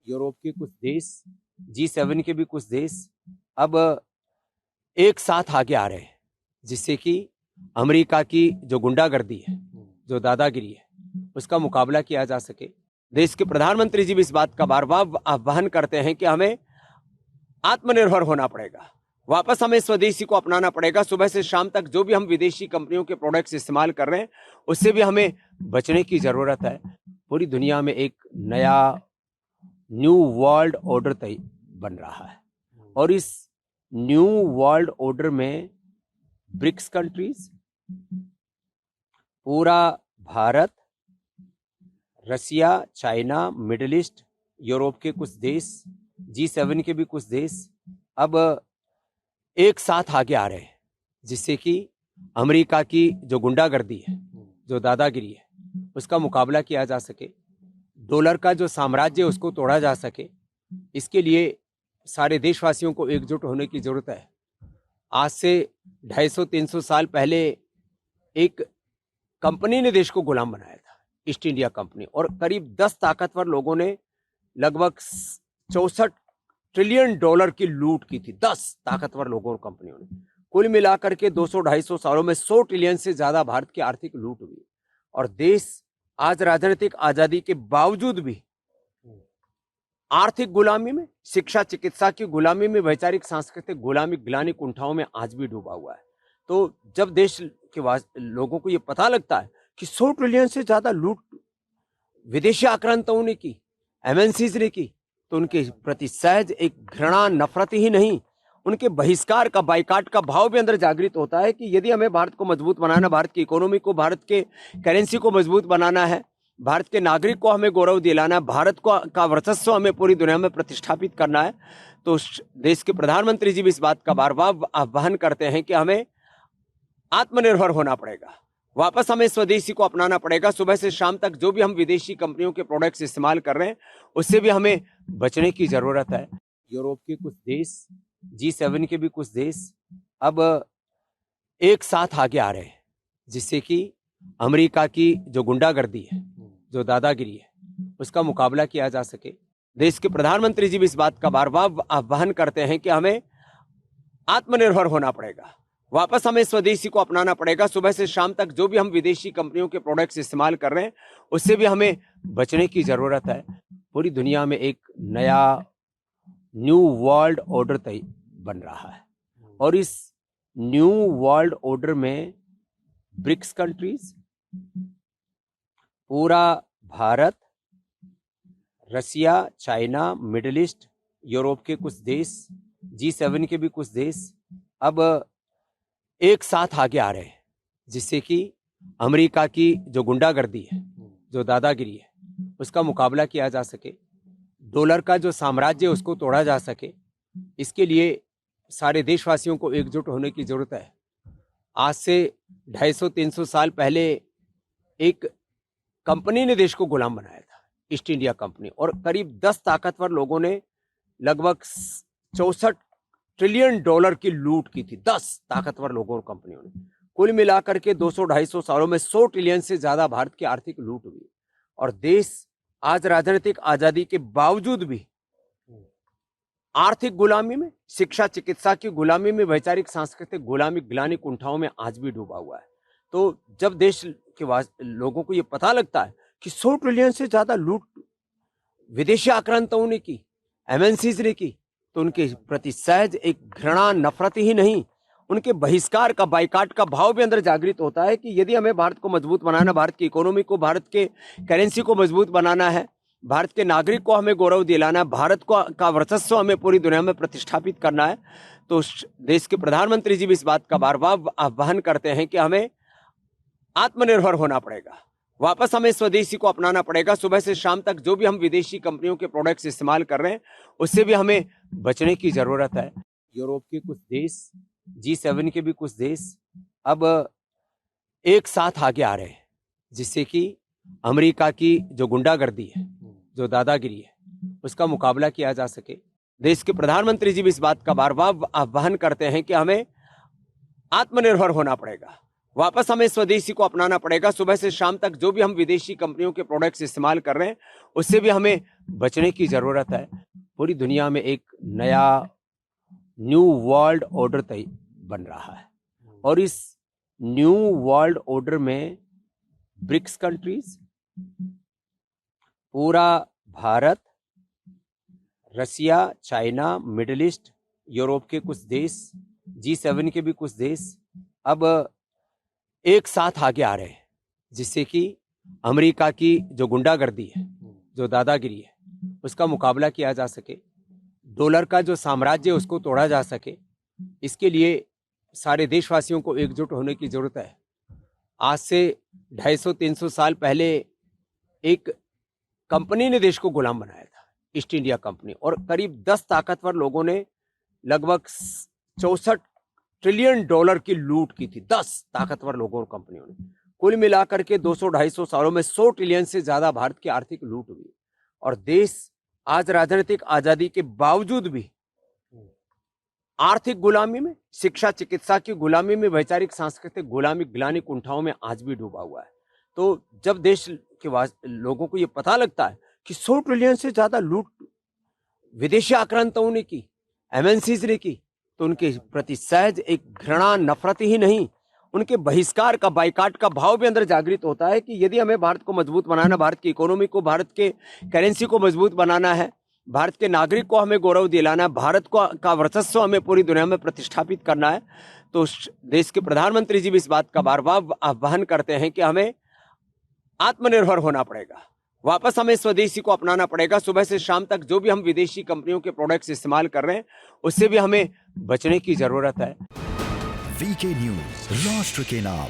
Europe के कुछ देश, G7 के भी कुछ देश अब एक साथ आगे आ रहे हैं, जिससे कि अमेरिका की जो गुंडागर्दी है, जो दादागिरी है, उसका मुकाबला किया जा सके। देश के प्रधानमंत्री जी भी इस बात का बार बार आह्वान करते हैं कि हमें आत्मनिर्भर होना पड़ेगा, वापस हमें स्वदेशी को अपनाना पड़ेगा। सुबह से शाम तक जो भी हम विदेशी कंपनियों के प्रोडक्ट्स इस्तेमाल कर रहे हैं, उससे भी हमें बचने की जरूरत है। पूरी दुनिया में एक नया न्यू वर्ल्ड ऑर्डर बन रहा है, और इस न्यू वर्ल्ड ऑर्डर में ब्रिक्स कंट्रीज, पूरा भारत, रसिया, चाइना, मिडिल ईस्ट, यूरोप के कुछ देश, G7 के भी कुछ देश अब एक साथ आगे आ रहे हैं, जिससे कि अमेरिका की जो गुंडागर्दी है, जो दादागिरी है, उसका मुकाबला किया जा सके। डॉलर का जो साम्राज्य है उसको तोड़ा जा सके। इसके लिए सारे देशवासियों को एकजुट होने की जरूरत है। आज से 250-300 साल पहले एक कंपनी ने देश को गुलाम बनाया था, ईस्ट इंडिया कंपनी, और करीब 10 ताकतवर लोगों ने लगभग 64 ट्रिलियन डॉलर की लूट की थी। 10 ताकतवर लोगों और कंपनियों ने कुल मिलाकर के 200-250 सालों में 100 ट्रिलियन से ज्यादा भारत की आर्थिक लूट हुई। और देश आज राजनीतिक आजादी के बावजूद भी आर्थिक गुलामी में, शिक्षा चिकित्सा की गुलामी में, वैचारिक सांस्कृतिक गुलामी, ग्लानि कुंठाओं में आज भी डूबा हुआ है। तो जब देश के लोगों को यह पता लगता है कि 100 ट्रिलियन से ज्यादा लूट विदेशी आक्रांताओं ने की, एमएनसीज ने की, तो उनके प्रति सहज एक घृणा, नफरत ही नहीं, उनके बहिष्कार का, बाइकाट का भाव भी अंदर जागृत होता है कि यदि हमें भारत को मजबूत बनाना, भारत की इकोनॉमी को, भारत के करेंसी को मजबूत बनाना है, भारत के नागरिक को हमें गौरव दिलाना है, भारत को का वर्चस्व हमें पूरी दुनिया में प्रतिष्ठापित करना है, तो देश के प्रधानमंत्री जी भी इस बात का बार बार आह्वान करते हैं कि हमें आत्मनिर्भर होना पड़ेगा, वापस हमें स्वदेशी को अपनाना पड़ेगा। सुबह से शाम तक जो भी हम विदेशी कंपनियों के प्रोडक्ट्स इस्तेमाल कर रहे हैं, उससे भी हमें बचने की जरूरत है। यूरोप के कुछ देश, G7 के भी कुछ देश अब एक साथ आगे आ रहे हैं, जिससे कि अमेरिका की जो गुंडागर्दी है, जो दादागिरी है, उसका मुकाबला किया जा सके। देश के प्रधानमंत्री जी भी इस बात का बार बार आह्वान करते हैं कि हमें आत्मनिर्भर होना पड़ेगा, वापस हमें स्वदेशी को अपनाना पड़ेगा। सुबह से शाम तक जो भी हम विदेशी कंपनियों के प्रोडक्ट्स इस्तेमाल कर रहे हैं, उससे भी हमें बचने की जरूरत है। पूरी दुनिया में एक नया न्यू वर्ल्ड ऑर्डर बन रहा है, और इस न्यू वर्ल्ड ऑर्डर में ब्रिक्स कंट्रीज, पूरा भारत, रसिया, चाइना, मिडिल ईस्ट, यूरोप के कुछ देश, G7 के भी कुछ देश अब एक साथ आगे आ रहे हैं, जिससे कि अमेरिका की जो गुंडागर्दी है, जो दादागिरी है, उसका मुकाबला किया जा सके। डॉलर का जो साम्राज्य है उसको तोड़ा जा सके। इसके लिए सारे देशवासियों को एकजुट होने की जरूरत है। आज से 250-300 साल पहले एक कंपनी ने देश को गुलाम बनाया था, ईस्ट इंडिया कंपनी, और करीब 10 ताकतवर लोगों ने लगभग 64 ट्रिलियन डॉलर की लूट की थी। 10 ताकतवर लोगों और कंपनियों ने कुल मिलाकर के 200-250 सालों में 100 ट्रिलियन से ज्यादा भारत की आर्थिक लूट हुई। और देश आज राजनीतिक आजादी के बावजूद भी आर्थिक गुलामी में, शिक्षा चिकित्सा की गुलामी में, वैचारिक सांस्कृतिक गुलामी, ग्लानि कुंठाओं में आज भी डूबा हुआ है। तो जब देश के लोगों को यह पता लगता है कि 100 ट्रिलियन से ज्यादा लूट विदेशी आक्रांताओं ने की, एमएनसीज ने की, तो उनके प्रति सहज एक घृणा, नफरत ही नहीं, उनके बहिष्कार का, बाइकाट का भाव भी अंदर जागृत होता है कि यदि हमें भारत को मजबूत बनाना, भारत की इकोनॉमी को, भारत के करेंसी को मजबूत बनाना है, भारत के नागरिक को हमें गौरव दिलाना है, भारत को का वर्चस्व हमें पूरी दुनिया में प्रतिष्ठापित करना है, तो देश के प्रधानमंत्री जी भी इस बात का बार बार आह्वान करते हैं कि हमें आत्मनिर्भर होना पड़ेगा, वापस हमें स्वदेशी को अपनाना पड़ेगा। सुबह से शाम तक जो भी हम विदेशी कंपनियों के प्रोडक्ट्स इस्तेमाल कर रहे हैं, उससे भी हमें बचने की जरूरत है। यूरोप के कुछ देश, G7 के भी कुछ देश अब एक साथ आगे आ रहे हैं, जिससे कि अमेरिका की जो गुंडागर्दी है, जो दादागिरी है, उसका मुकाबला किया जा सके। देश के प्रधानमंत्री जी भी इस बात का बार बार आह्वान करते हैं कि हमें आत्मनिर्भर होना पड़ेगा, वापस हमें स्वदेशी को अपनाना पड़ेगा। सुबह से शाम तक जो भी हम विदेशी कंपनियों के प्रोडक्ट्स इस्तेमाल कर रहे हैं उससे भी हमें बचने की जरूरत है। पूरी दुनिया में एक नया न्यू वर्ल्ड ऑर्डर बन रहा है और इस न्यू वर्ल्ड ऑर्डर में ब्रिक्स कंट्रीज, पूरा भारत, रसिया, चाइना, मिडिल ईस्ट, यूरोप के कुछ देश, G7 के भी कुछ देश अब एक साथ आगे आ रहे हैं, जिससे कि अमेरिका की जो गुंडागर्दी है, जो दादागिरी है, उसका मुकाबला किया जा सके, डॉलर का जो साम्राज्य है उसको तोड़ा जा सके। इसके लिए सारे देशवासियों को एकजुट होने की जरूरत है। आज से 250-300 साल पहले एक कंपनी ने देश को गुलाम बनाया था, ईस्ट इंडिया कंपनी, और करीब 10 ताकतवर लोगों ने लगभग 64 ट्रिलियन डॉलर की लूट की थी। 10 ताकतवर लोगों और कंपनियों ने कुल मिलाकर के 200-250 सालों में 100 ट्रिलियन से ज्यादा भारत की आर्थिक लूट हुई। और देश आज राजनीतिक आजादी के बावजूद भी आर्थिक गुलामी में, शिक्षा चिकित्सा की गुलामी में, वैचारिक सांस्कृतिक गुलामी, ग्लानि कुंठाओं में आज भी डूबा हुआ है। तो जब देश के लोगों को यह पता लगता है कि 100 ट्रिलियन से ज्यादा लूट विदेशी आक्रांताओं ने की, एमएनसीज ने की, तो उनके प्रति सहज एक घृणा, नफरत ही नहीं, उनके बहिष्कार का, बाइकाट का भाव भी अंदर जागृत होता है कि यदि हमें भारत को मजबूत बनाना, भारत की इकोनॉमी को, भारत के करेंसी को मजबूत बनाना है, भारत के नागरिक को हमें गौरव दिलाना है, भारत को का वर्चस्व हमें पूरी दुनिया में प्रतिष्ठापित करना है, तो देश के प्रधानमंत्री जी भी इस बात का बार बार आह्वान करते हैं कि हमें आत्मनिर्भर होना पड़ेगा। वापस हमें स्वदेशी को अपनाना पड़ेगा। सुबह से शाम तक जो भी हम विदेशी कंपनियों के प्रोडक्ट्स इस्तेमाल कर रहे हैं उससे भी हमें बचने की जरूरत है। वीके न्यूज, राष्ट्र के नाम।